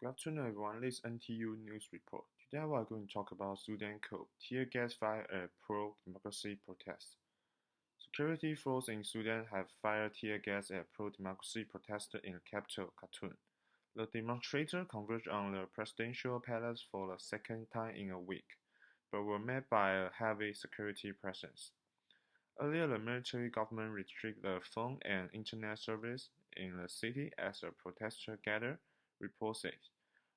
Good afternoon, everyone. This is NTU News Report. Today we are going to talk about Sudan coup, tear gas fire at pro-democracy protests. Security forces in Sudan have fired tear gas at pro-democracy protesters in the capital, Khartoum. The demonstrators converged on the presidential palace for the second time in a week, but were met by a heavy security presence. Earlier, the military government restricted the phone and internet service in the city as the protesters gathered, report says.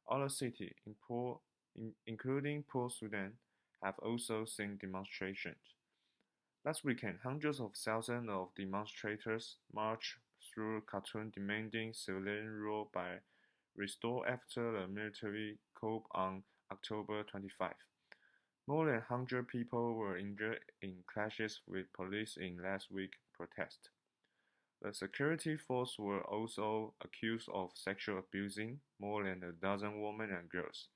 Other cities, including Port Sudan, have also seen demonstrations. Last weekend, hundreds of thousands of demonstrators marched through Khartoum demanding civilian rule by restored after the military coup on October 25. More than 100 people were injured in clashes with police in last week's protest. The security force were also accused of sexual abusing more than a dozen women and girls.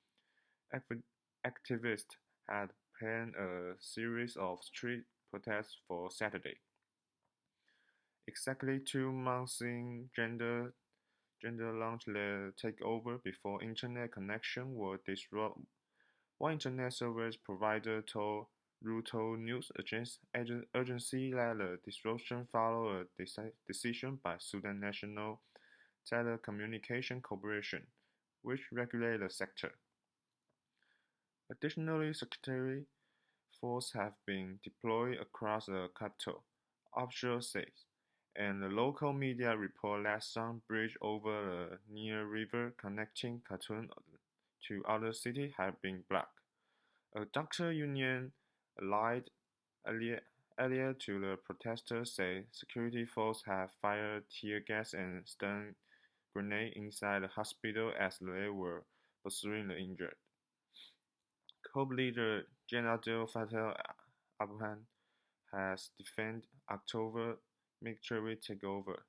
Activists had planned a series of street protests for Saturday. Exactly 2 months in, gender launched the takeover before internet connection was disrupted. One internet service provider told Reuters news agency that the disruption followed a decision by Sudan National Telecommunication Corporation, which regulates the sector. Additionally, security forces have been deployed across the capital, officials say, and the local media report that some bridges over the Nile River connecting Khartoum to other cities have been blocked. A doctor union allied earlier to the protesters said security forces have fired tear gas and stun grenades inside the hospital as they were pursuing the injured. Coup leader General Fattah Abraham has defended October military takeover,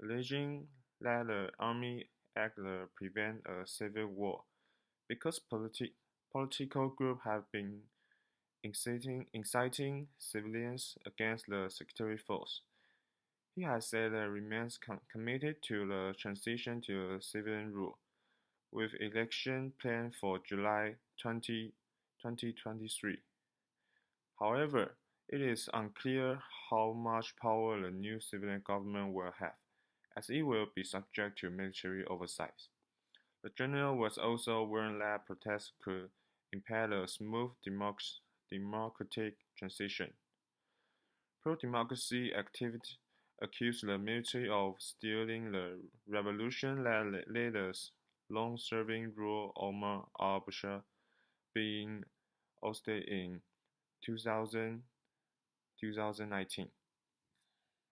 alleging that the army acted to prevent a civil war because political groups have been inciting civilians against the security force. He has said that he remains committed to the transition to civilian rule, with election planned for July 2023. However, it is unclear how much power the new civilian government will have, as it will be subject to military oversight. The general was also warned that protests could impair a smooth democratic transition. Pro-democracy activists accused the military of stealing the revolution that led the long-serving ruler Omar al-Bashir being ousted in 2019.